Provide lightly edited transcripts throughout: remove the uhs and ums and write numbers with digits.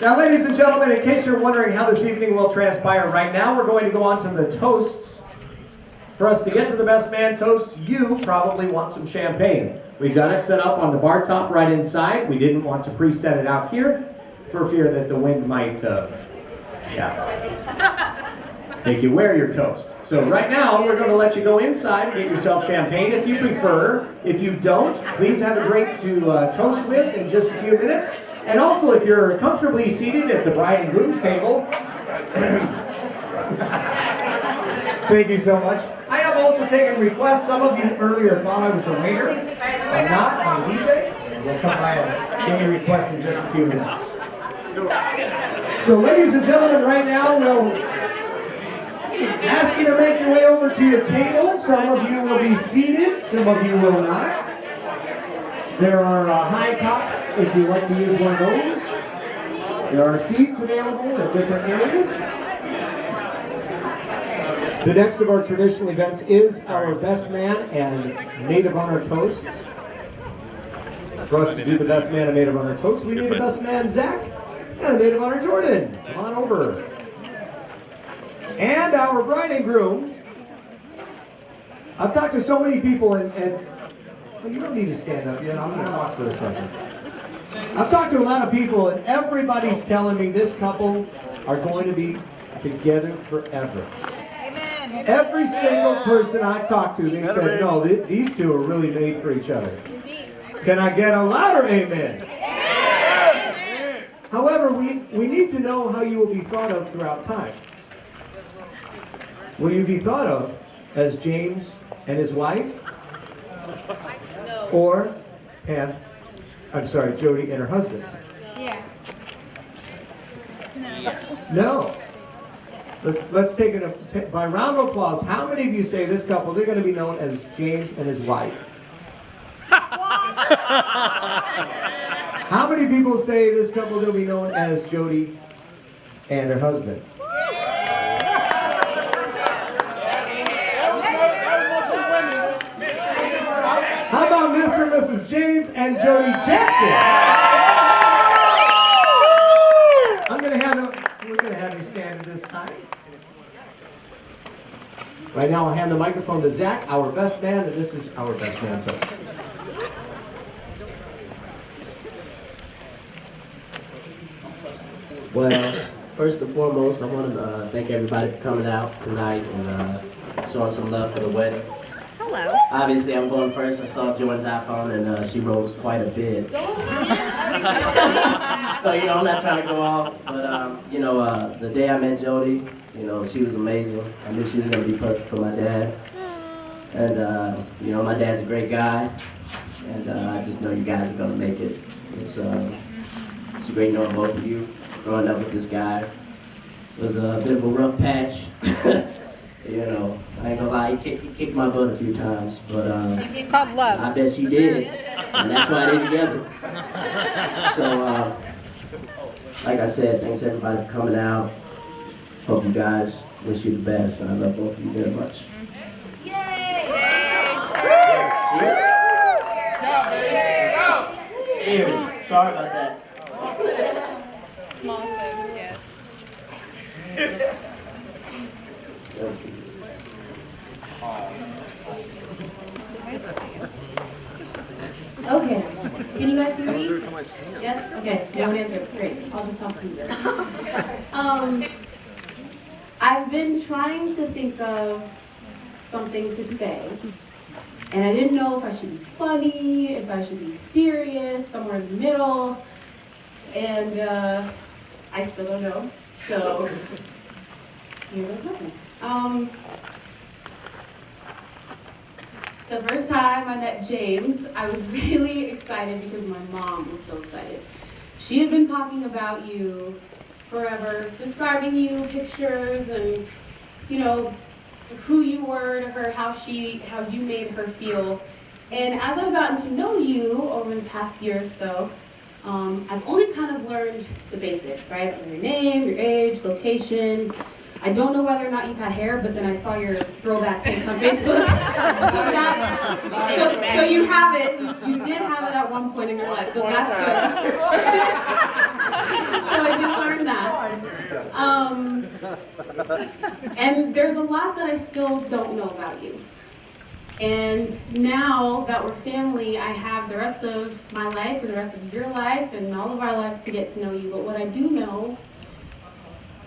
Now, ladies and gentlemen, in case you're wondering how this evening will transpire right now, we're going to go on to the toasts. For us to get to the best man toast, you probably want some champagne. We've got it set up on the bar top right inside. We didn't want to preset it out here for fear that the wind might, make you wear your toast. So right now, we're going to let you go inside and get yourself champagne if you prefer. If you don't, please have a drink to toast with in just a few minutes. And also, if you're comfortably seated at the bride and groom's table, thank you so much. I have also taken requests. Some of you earlier thought I was a waiter. I'm not. I'm a DJ. We'll come by and get your requests in just a few minutes. So, ladies and gentlemen, right now we'll ask you to make your way over to your table. Some of you will be seated. Some of you will not. There are high tops if you'd like to use one of those. There are seats available at different areas. The next of our traditional events is our Best Man and Maid of Honor toasts. For us to do the Best Man and Maid of Honor toast, we need a Best Man Zach and a Maid of Honor Jordan. Come on over. And our bride and groom. I've talked to so many people and well, you don't need to stand up yet. I'm going to talk for a second. I've talked to a lot of people and everybody's telling me this couple are going to be together forever. Amen. Every single person I talked to, they said, no, these two are really made for each other. Can I get a louder amen? Amen. However, we need to know how you will be thought of throughout time. Will you be thought of as James and his wife? No. Or Jody and her husband? Yeah. No. Let's take it by round of applause. How many of you say this couple, they're going to be known as James and his wife? How many people say this couple, they'll be known as Jody and her husband? How about Mr. and Mrs. James and Jody Jackson? We're going to have you stand at this time. Right now I'll hand the microphone to Zach, our best man, and this is our best man toast. Well, first and foremost, I want to thank everybody for coming out tonight and showing some love for the wedding. Hello. Obviously, I'm going first. I saw Jordan's iPhone, and she wrote quite a bit. So, I'm not trying to go off, but, the day I met Jody, she was amazing. I knew she was going to be perfect for my dad. And, my dad's a great guy, and I just know you guys are going to make it. It's great knowing both of you. Growing up with this guy was a bit of a rough patch. I ain't gonna lie, he kicked my butt a few times, but called love. I bet she did, and that's why they're together. So, like I said, thanks everybody for coming out. Hope you guys, wish you the best, and I love both of you very much. Yay! Cheers. Sorry about that. Small sips, yes. Okay. Can you guys hear me? Yes? Okay. No one answered. Great. I'll just talk to you then. I've been trying to think of something to say, and I didn't know if I should be funny, if I should be serious, somewhere in the middle, and I still don't know. So here goes nothing. The first time I met James, I was really excited because my mom was so excited. She had been talking about you forever, describing you, pictures, and who you were to her, how you made her feel. And as I've gotten to know you over the past year or so, I've only kind of learned the basics, right? Your name, your age, location. I don't know whether or not you've had hair, but then I saw your throwback pic on Facebook. So you have it. You did have it at one point in your life, so that's good. So I did And there's a lot that I still don't know about you. And now that we're family, I have the rest of my life and the rest of your life and all of our lives to get to know you. But what I do know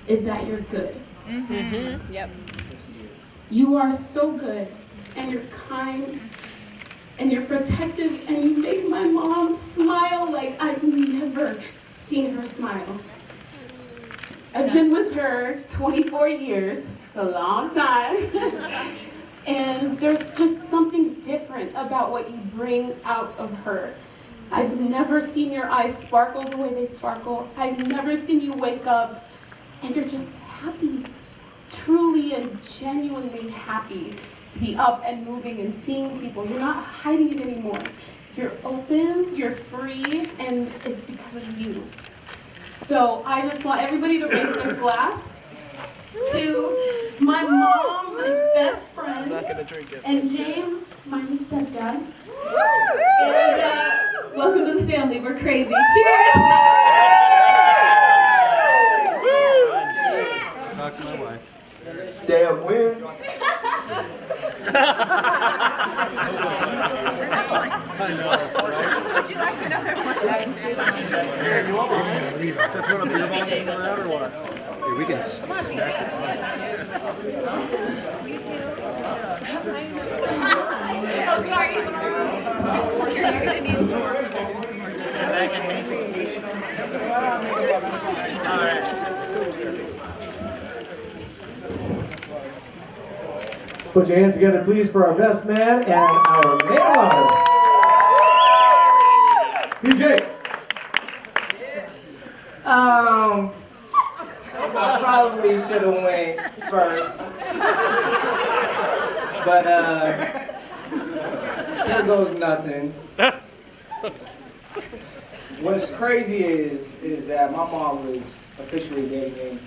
is that you're good. Mm-hmm. Yep. You are so good, and you're kind, and you're protective, and you make my mom smile like I've never seen her smile. I've been with her 24 years. It's a long time. And there's just something different about what you bring out of her. I've never seen your eyes sparkle the way they sparkle. I've never seen you wake up and you're just happy, truly and genuinely happy to be up and moving and seeing people. You're not hiding it anymore. You're open, you're free, and it's because of you. So I just want everybody to raise their glass to my mom, my best friend, and James, my new stepdad. And welcome to the family. We're crazy. Cheers! Talk to my wife. Damn win. Step on a beer bong and that or what? Here, we can. Put your hands together, please, for our best man and our main honor. PJ. I probably should have went first. But here goes nothing. What's crazy is that my mom was officially dating him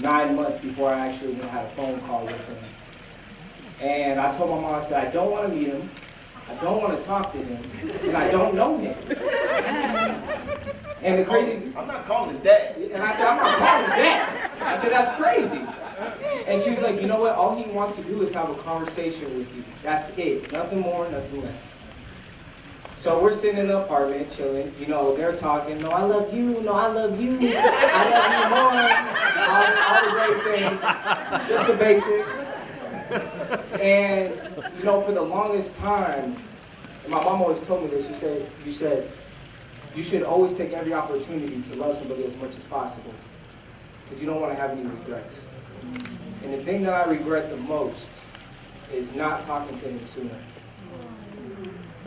9 months before I actually even had a phone call with him. And I told my mom, I said, I don't want to meet him, I don't want to talk to him, and I don't know him. And the crazy, I'm not calling it dad. and I said, I'm not calling him dad. I said, that's crazy. And she was like, you know what, all he wants to do is have a conversation with you. That's it, nothing more, nothing less. So we're sitting in the apartment, chilling, you know, they're talking, no, I love you, no, I love you, I love you more, all the great things, just the basics. And, you know, for the longest time, and my mom always told me this, you said, you should always take every opportunity to love somebody as much as possible, because you don't want to have any regrets. And the thing that I regret the most is not talking to him sooner.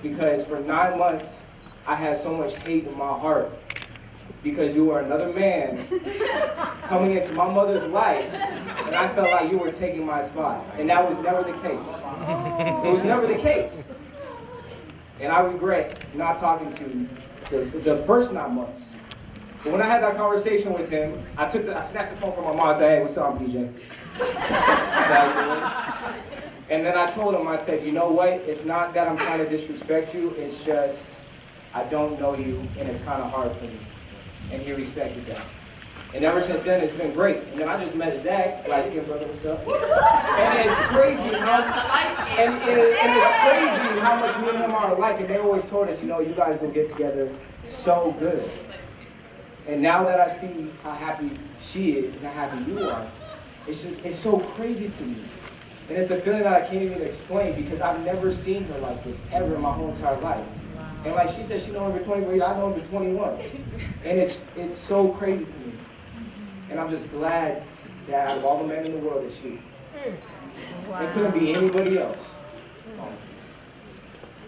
Because for 9 months, I had so much hate in my heart because you were another man coming into my mother's life, and I felt like you were taking my spot. And that was never the case. It was never the case. And I regret not talking to you the first 9 months. But when I had that conversation with him, I snatched the phone from my mom and said, hey, what's up, PJ? And then I told him, I said, you know what? It's not that I'm trying to disrespect you. It's just, I don't know you, and it's kind of hard for me. And he respected that. And ever since then, it's been great. And then I just met Zach, light-skinned brother, what's up? And it's crazy it's crazy how much me and him are alike. And they always told us, you know, you guys will get together so good. And now that I see how happy she is and how happy you are, it's so crazy to me. And it's a feeling that I can't even explain because I've never seen her like this ever in my whole entire life. And like she said, she knows her 20, I know her 21. And it's so crazy to me. And I'm just glad that out of all the men in the world, it's she. It couldn't be anybody else.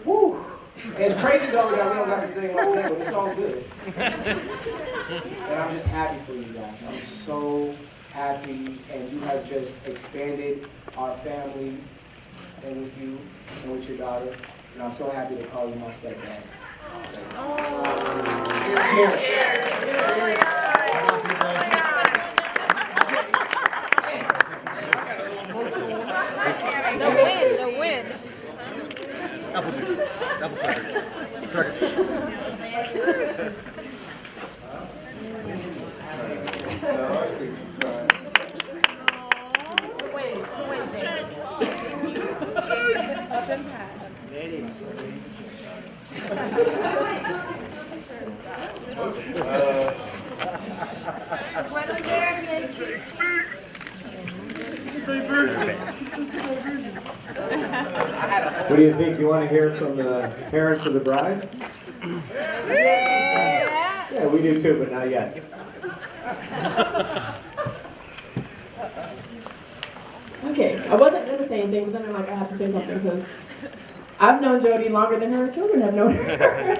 Woo! And it's crazy though that we don't got the same last name, but it's all good. And I'm just happy for you guys. I'm so happy, and you have just expanded our family, and with you, and with your daughter. And I'm so happy to call you my stepdad. Cheers. The win. Apple juice. Apple cider. Sugar. What do you think? You want to hear from the parents of the bride? Yeah, we do too, but not yet. Okay, I wasn't going to say anything, but then I'm like, I have to say something because I've known Jody longer than her children have known her.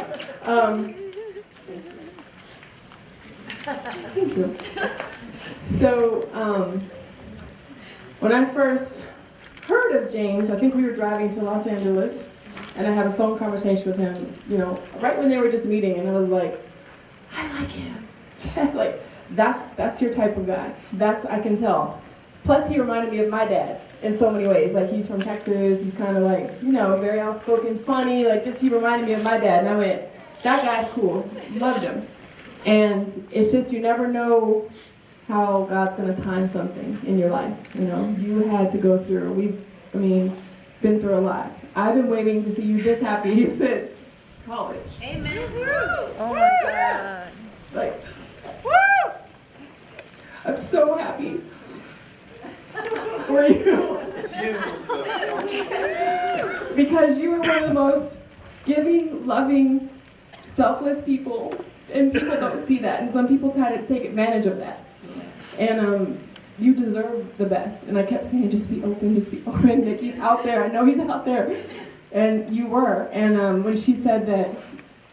Thank you. So, when I first heard of James, I think we were driving to Los Angeles, and I had a phone conversation with him, you know, right when they were just meeting, and I was like, I like him. Like, that's your type of guy. I can tell. Plus, he reminded me of my dad in so many ways. Like, he's from Texas. He's kind of like, you know, very outspoken, funny. Like, just he reminded me of my dad. And I went, that guy's cool. Loved him. And it's just, you never know how God's going to time something in your life. You know, you had to go through. Been through a lot. I've been waiting to see you this happy since college. Amen. Oh my God. Like, I'm so happy for you. Because you are one of the most giving, loving, selfless people, and people don't see that, and some people try to take advantage of that. And you deserve the best. And I kept saying, just be open, Nikki's out there, I know he's out there. And you were. And when she said that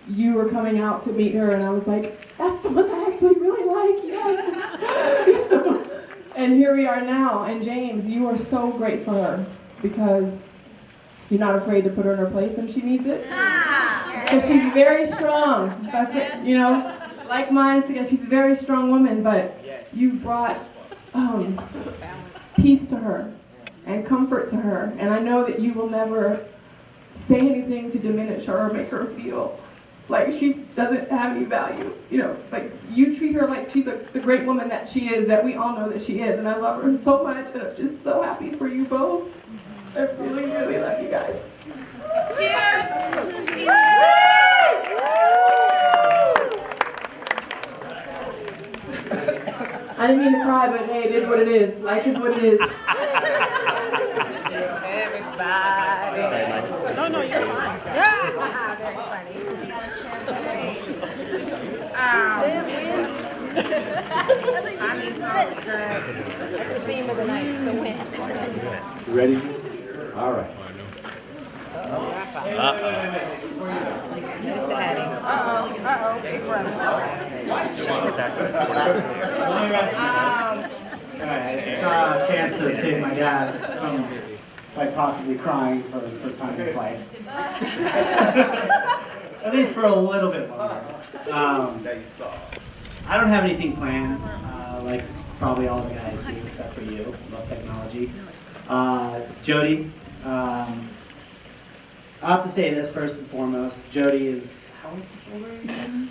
you were coming out to meet her, and I was like, that's the one I actually really like, yes. And here we are now. And James, you are so great for her because you're not afraid to put her in her place when she needs it. Because she's very strong. You know, like mine, she's a very strong woman, but you brought peace to her and comfort to her. And I know that you will never say anything to diminish her or make her feel like she doesn't have any value. You know, like you treat her like she's the great woman that she is, that we all know that she is. And I love her so much, and I'm just so happy for you both. I really, really love you guys. Cheers. I didn't mean to cry, but hey, it is what it is. Life is what it is. Everybody. No, you're fine. Yeah. Very funny. I need some good. That's the theme of the night. The wind. You ready? All right. There's Daddy. Big brother. It's a chance to save my dad from like possibly crying for the first time in his life. At least for a little bit longer. I don't have anything planned, like probably all the guys do, except for you. Love technology. Jody, I'll have to say this first and foremost. Jody is how many children?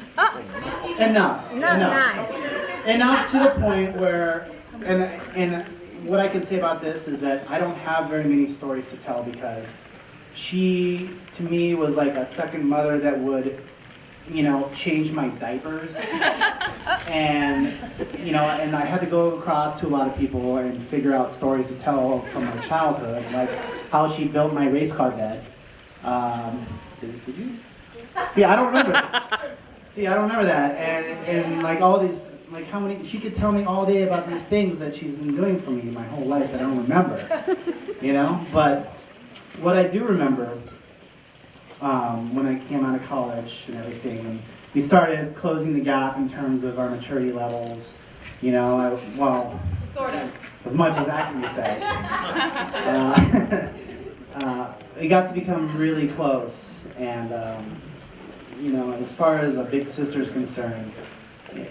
Enough to the point where, and what I can say about this is that I don't have very many stories to tell because she, to me, was like a second mother that would, you know, change my diapers. And, you know, and I had to go across to a lot of people and figure out stories to tell from my childhood, like how she built my race car bed. Did you? See, I don't remember. That. And like all these, like how many, she could tell me all day about these things that she's been doing for me my whole life that I don't remember, you know? But what I do remember, when I came out of college and everything, and we started closing the gap in terms of our maturity levels, you know, Sort of. as much as that can be said. We got to become really close, and you know, as far as a big sister is concerned,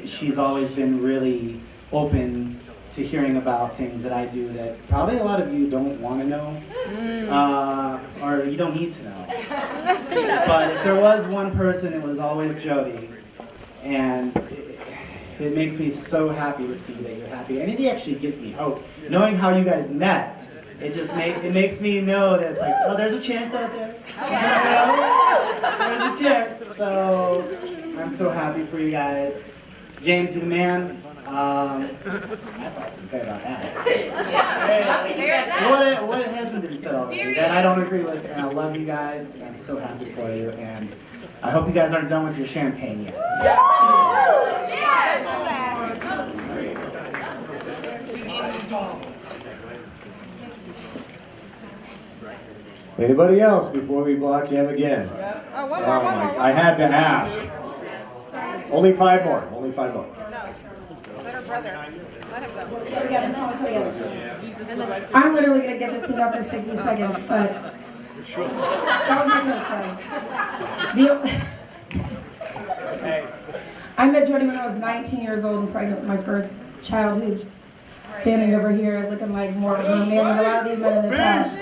she's always been really open to hearing about things that I do that probably a lot of you don't want to know, or you don't need to know. But if there was one person, it was always Jody, and it makes me so happy to see that you're happy, and it actually gives me hope. Knowing how you guys met, it makes me know that it's like, oh, there's a chance out there. There's a chance. So I'm so happy for you guys. James, you're the man. That's all I can say about that. There's that. What hasn't been said already that I don't agree with, and I love you guys, and I'm so happy for you, and I hope you guys aren't done with your champagne yet. Anybody else before we block jam again? Oh, one more, one more. I had to ask. Only 5 more. Only 5 more. No. Let her brother. Let him go. I'm literally gonna get this to you after 60 seconds, but that was my toast, sorry. I met Jody when I was 19 years old and pregnant with my first child, who's standing over here looking like more of a man than a lot of these men in this house.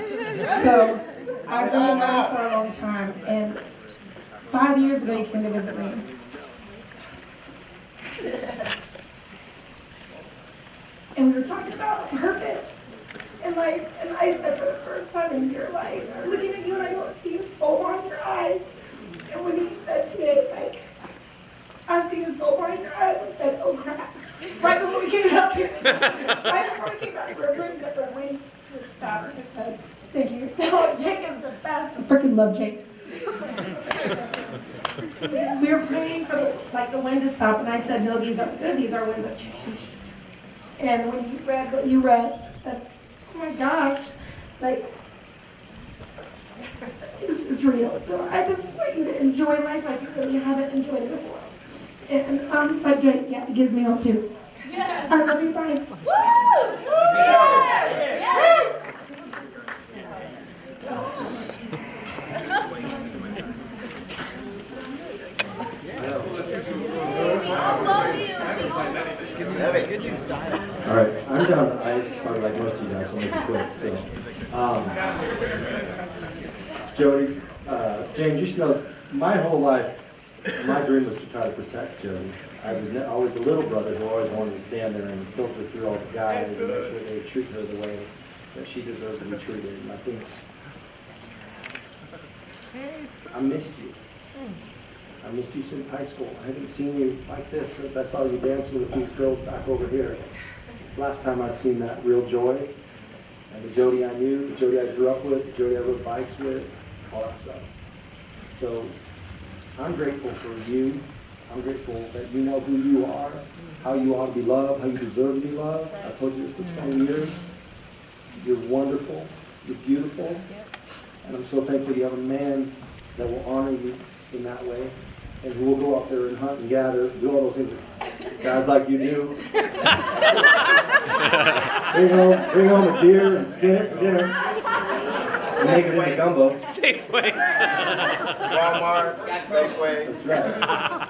So I've been with him for a long time, and 5 years ago he came to visit me. And we were talking about purpose in life, and I said, for the first time in your life, I'm looking at you and I don't see a soul behind your eyes. And when he said today, like, I see a soul behind your eyes, I said, oh crap. Right before we came out here, right before we came out here, we were that the winds would stop. And I said, thank you. Oh, Jake is the best. I freaking love Jake. We were praying for the wind to stop, and I said, no, these aren't good. These are winds of change. And when you read what you read, I said, oh my gosh, like, it's just real. So I just want you to enjoy life like you really haven't enjoyed it before. And but Jake, yeah, it gives me hope too. I love you, bye. Woo! All right, I'm down to ice, probably like most of you guys, so I'll make it quick. So, Jody, James, you should know, my whole life, my dream was to try to protect Jody. I was always the little brother who always wanted to stand there and filter through all the guys and make sure they would treat her the way that she deserved to be treated. And I think I missed you. I missed you since high school. I haven't seen you like this since I saw you dancing with these girls back over here. It's the last time I've seen that real joy. And the Jody I knew, the Jody I grew up with, the Jody I rode bikes with, all that stuff. So I'm grateful for you. I'm grateful that you know who you are, how you ought to be loved, how you deserve to be loved. I've told you this for 20 years. You're wonderful. You're beautiful. And I'm so thankful you have a man that will honor you in that way, and who will go out there and hunt and gather, do all those things that guys like you do. bring home a deer and skin it for dinner. And make it into gumbo. Safeway. Walmart. Safeway. That's right.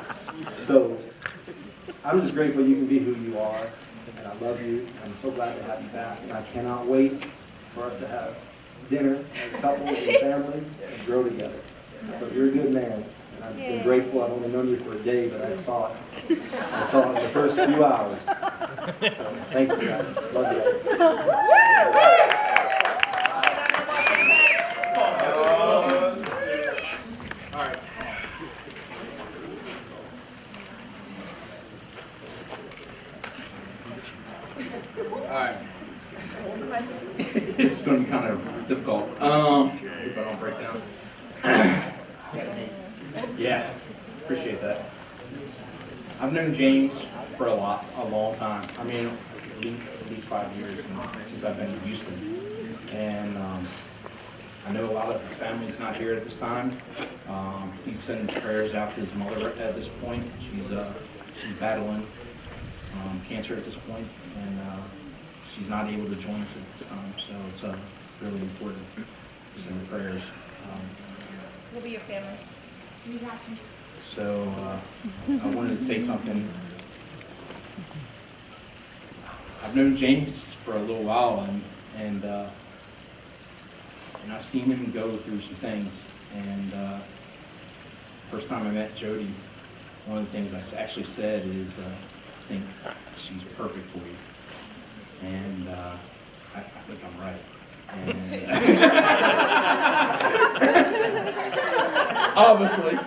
So, I'm just grateful you can be who you are, and I love you. I'm so glad to have you back, and I cannot wait for us to have dinner as couples and families and grow together. So you're a good man, and I've been grateful. I've only known you for a day, but I saw it. I saw it in the first few hours. So, thank you guys. Love you guys. This is going to be kind of difficult. If I don't break down. Yeah, appreciate that. I've known James for a long time. I mean, at least 5 years since I've been to Houston. And I know a lot of his family's not here at this time. He's sending prayers out to his mother at this point. She's battling cancer at this point, and she's not able to join us at this time. So it's really important to send the prayers. We'll be your family. So I wanted to say something. I've known James for a little while, and I've seen him go through some things. And first time I met Jody, one of the things I actually said is, I think she's perfect for you. And I think I'm right. And, obviously.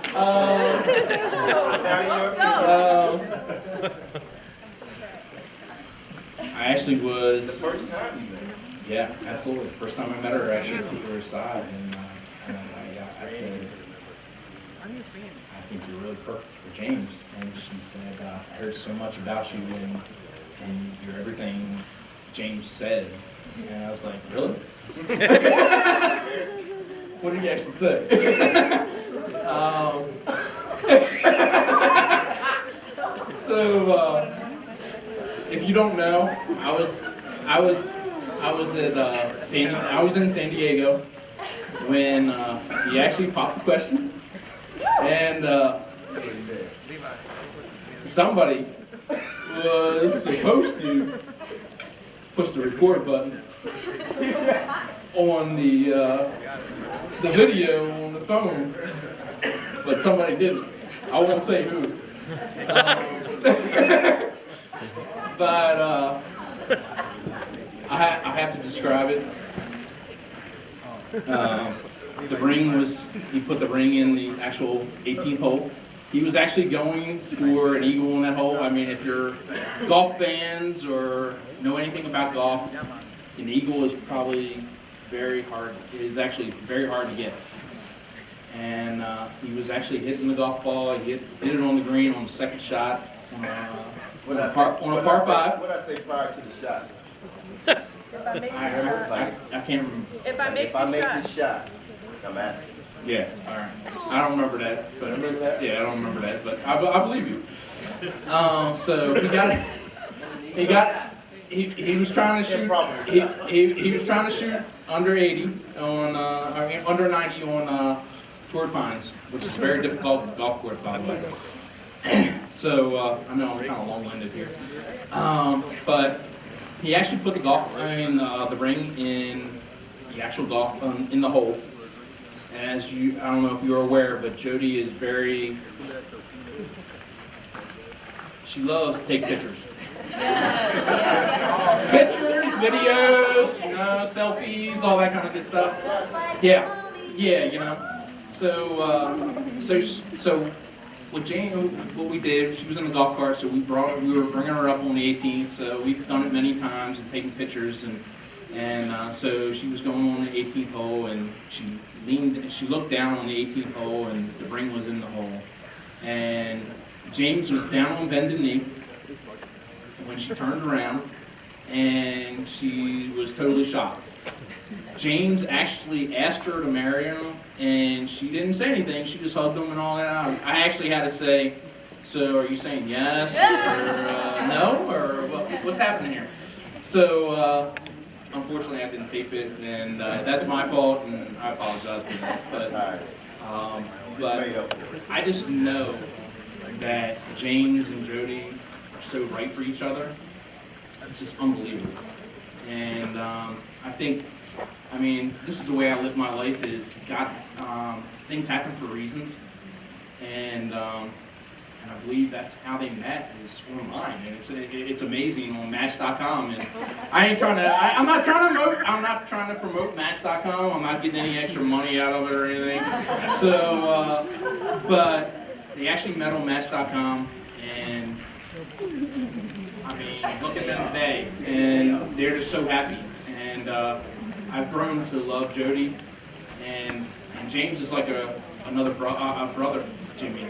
I actually The was. first time you met her. Yeah, absolutely. First time I met her, I actually took her aside and I said, I think you're really perfect for James. And she said, I heard so much about you and you're everything James said. And I was like, really? What did he actually say? So, if you don't know, I was in San Diego when he actually popped the question, and somebody was supposed to push the record button on the video on the phone, but somebody didn't. I won't say who. But I have to describe it. The ring was, he put the ring in the actual 18th hole. He was actually going for an eagle in that hole. I mean, if you're golf fans or know anything about golf, an eagle is probably very hard. It is actually very hard to get. And he was actually hitting the golf ball. He hit it on the green on the second shot on a par 5. What did I say prior to the shot? If I make I can't remember. If I make this shot, I'm asking. Yeah, all right. I don't remember that, but Remember that? yeah, I don't remember that, but I believe you. So he was trying to shoot. He was trying to shoot under 80 on under 90 on Torrey Pines, which is a very difficult golf course, by the way. So I know I'm kind of long-winded here, but he actually put the ring in the actual golf in the hole. As I don't know if you're aware, but Jody is she loves to take pictures. Pictures, videos, selfies, all that kind of good stuff. Yeah, So with Jane, what we did, she was in the golf cart, so we were bringing her up on the 18th. So we've done it many times and taken pictures, and so she was going on the 18th hole, and she looked down on the 18th hole, and the ring was in the hole, and James was down on bended knee when she turned around, and she was totally shocked. James actually asked her to marry him, and she didn't say anything. She just hugged him and all that. I actually had to say, so are you saying yes or no, or what's happening here? So unfortunately I didn't tape it, and that's my fault, and I apologize for that. But I just know that James and Jody are so right for each other. It's just unbelievable. And this is the way I live my life, is God, things happen for reasons. And I believe that's how they met, is online. And it's amazing on Match.com. And I'm not trying to promote Match.com. I'm not getting any extra money out of it or anything. So, but they actually met on Match.com, and look at them today, and they're just so happy. And I've grown to love Jody, and James is like another brother to me.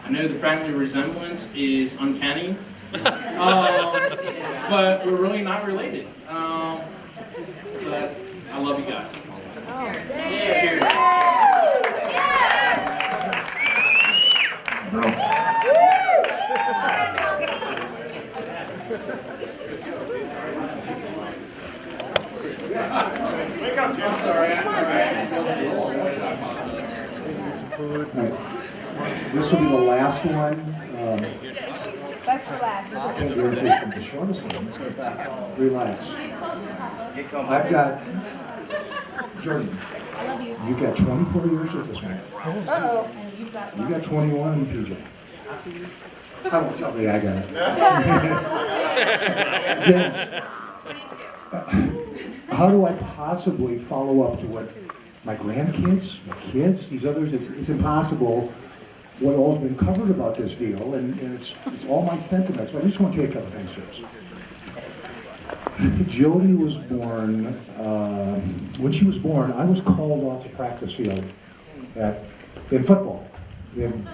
I know the family resemblance is uncanny, but we're really not related. But I love you guys. Cheers. I'm sorry. This will be the last one. That's the last. The shortest one. Relax. I've got, Jordan, you got 24 years with this man. Uh-oh. You got 21 in PJ. I won't tell me I got it. James, how do I possibly follow up to what my grandkids, my kids, these others? It's impossible what all's been covered about this deal, and it's all my sentiments. But I just want to take a couple things, James. Jody was born, when she was born, I was called off the practice field in football in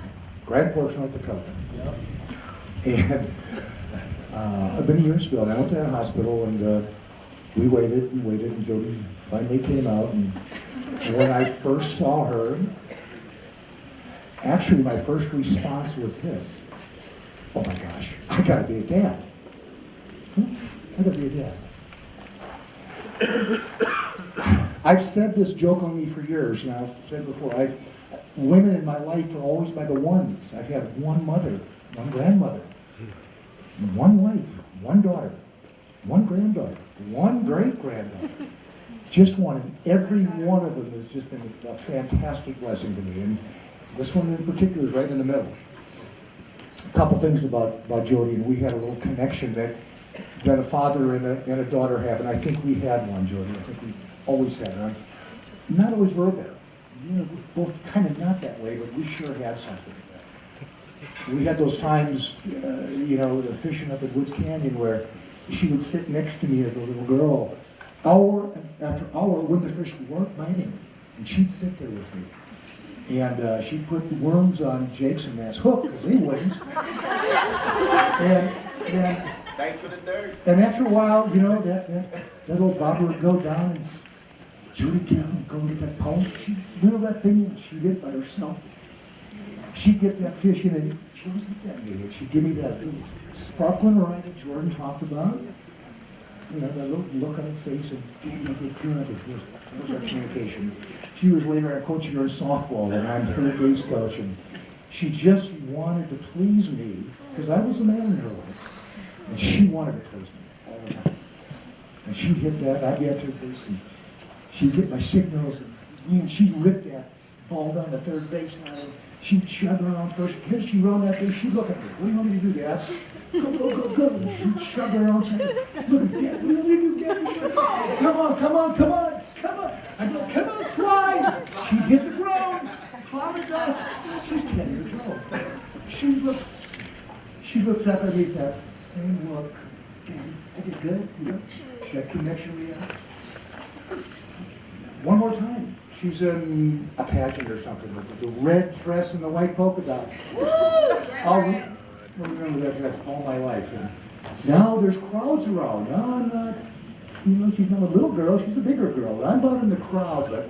Grand Forks, North Dakota. And many years ago, and I went to that hospital, and we waited and waited, and Jody finally came out. And when I first saw her, actually my first response was this: oh my gosh, I gotta be a dad. I gotta be a dad. I've said this jokingly for years, and I've said before, women in my life are always by the ones. I've had one mother, one grandmother, one wife, one daughter, one granddaughter, one great-granddaughter. Just one, and every one of them has just been a fantastic blessing to me, and this one in particular is right in the middle. A couple things about Jody, and we had a little connection that a father and a daughter have, and I think we had one, Jody. I think we've always had one. Not always verbal. You know, we're both kind of not that way, but we sure had something. We had those times, fishing up at Woods Canyon, where she would sit next to me as a little girl, hour after hour, when the fish weren't biting, and she'd sit there with me. And she'd put worms on Jake's and Matt's hook, because they wouldn't. And Thanks for the dirt. and after a while, that old bobber would go down, and Judy get up and go get that pole. She'd reel that thing in, she'd it by herself. She'd get that fish in, and she wasn't that big. She'd give me that little sparkling eye that Jordan talked about. That little look on her face, and damn, you did good. It was our communication. A few years later, I'm coaching her in softball, and I'm third base coach, and she just wanted to please me, because I was the man in her life. And she wanted to please me all the time. And she'd hit that, I'd be at third base, and she'd get my signals, and man, she'd rip that ball down the third baseline, and she'd shove her around first. Then she'd run that base, she'd look at me. What do you want me to do, Dad? Go, go, go, go. And she'd shove her around second. Look at Dad, what do you want me to do, Dad? Come on, come on, come on, come on. I go, come on, slide. She'd hit the ground, cloud of dust. She's 10 years old. She looks up at me with that same look. Daddy, I did good, that connection we have. One more time. She's in a pageant or something with the red dress and the white polka dots. I'll remember that dress all my life. And now there's crowds around. Now I'm not, she's not a little girl, she's a bigger girl. I'm out in the crowd, but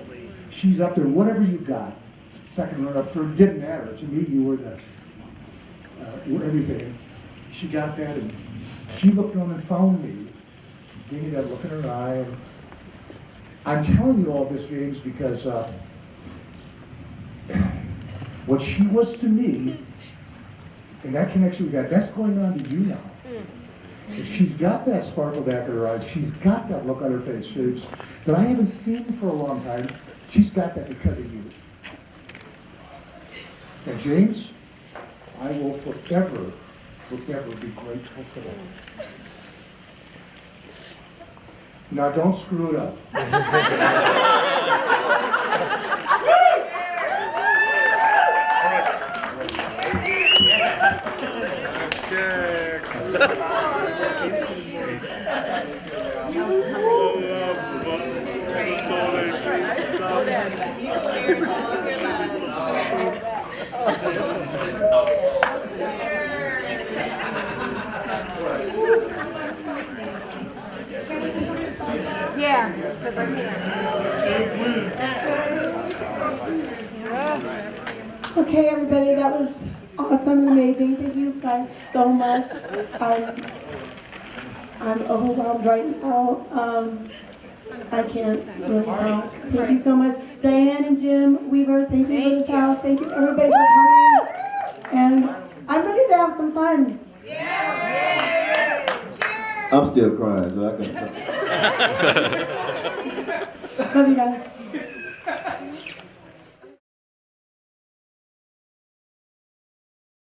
she's up there, whatever you got. Second runner up, third, didn't matter. To me, you were were everything. She got that, and she looked around and found me. Gave me that look in her eye. And I'm telling you all this, James, because what she was to me, and that connection we got, that's going on to you now. And she's got that sparkle back in her eyes. She's got that look on her face that I haven't seen for a long time. She's got that because of you. And James, I will forever be grateful for that. Now don't screw it up. Yeah. Okay, everybody, that was awesome and amazing. Thank you guys so much. I'm overwhelmed right now. I can't really talk. Thank you so much. Diane and Jim Weaver, thank you for this house. Thank you everybody for coming. And I'm ready to have some fun. I'm still crying, so I can. Love you guys.